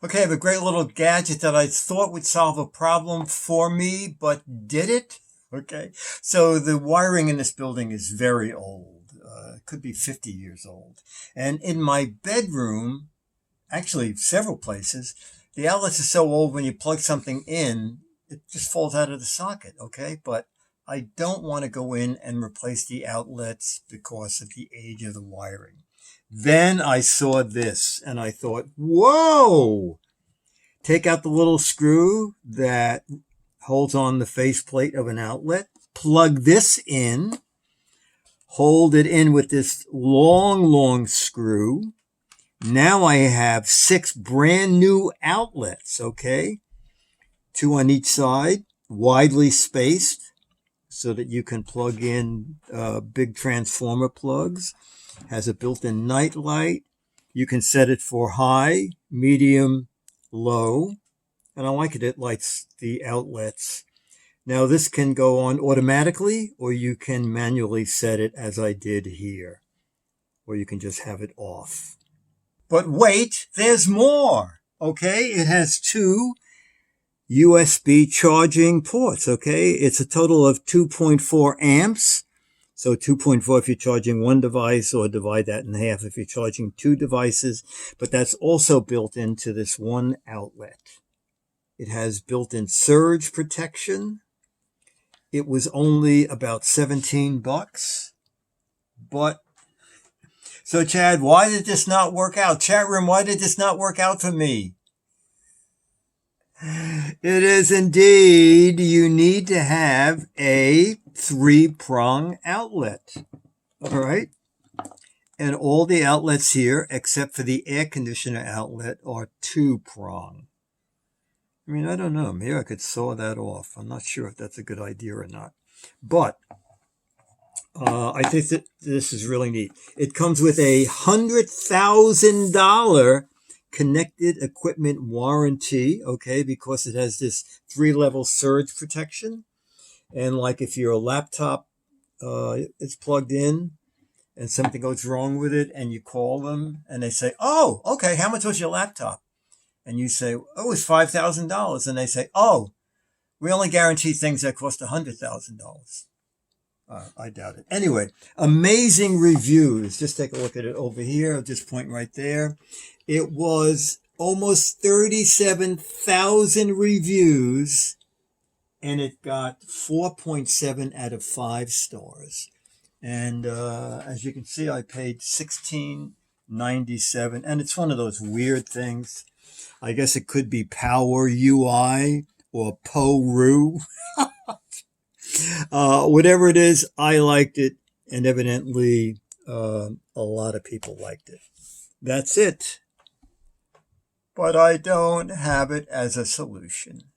Okay, I have a great little gadget that I thought would solve a problem for me, but did it? Okay, so the wiring in this building is very old. It could be 50 years old. And in my bedroom, actually several places, the outlets are so old when you plug something in, it just falls out of the socket, okay? But I don't want to go in and replace the outlets because of the age of the wiring. Then I saw this and I thought, whoa! Take out the little screw that holds on the faceplate of an outlet, plug this in, hold it in with this long screw. Now I have 6 brand new outlets, okay? 2 on each side, widely spaced so that you can plug in big transformer plugs. Has a built-in nightlight. You can set it for high, medium, low. And I like it. It lights the outlets. Now this can go on automatically, or you can manually set it as I did here. Or you can just have it off. But wait, there's more. Okay, it has 2 USB charging ports. Okay, it's a total of 2.4 amps. So 2.4 if you're charging one device, or divide that in half if you're charging 2 devices. But that's also built into this one outlet. It has built-in surge protection. It was only about $17. But, so Chad, why did this not work out? Chat room, why did this not work out for me? It is indeed, you need to have a 3-prong outlet. All right. And all the outlets here, except for the air conditioner outlet, are 2-prong. I mean, I don't know. Maybe I could saw that off. I'm not sure if that's a good idea or not. But I think that this is really neat. It comes with a $100,000 connected equipment warranty, okay, because it has this 3-level surge protection. And like if your laptop is plugged in and something goes wrong with it and you call them and they say, oh, okay, how much was your laptop? And you say, oh, it was $5,000. And they say, oh, we only guarantee things that cost $100,000. I doubt it. Anyway, amazing reviews. Just take a look at it over here. I'll just point right there. It was almost 37,000 reviews, and it got 4.7 out of 5 stars. And as you can see, I paid $16.97, and it's one of those weird things. I guess it could be POWRUI or POWRUI. Whatever it is, I liked it, and evidently a lot of people liked it. That's it. But I don't have it as a solution.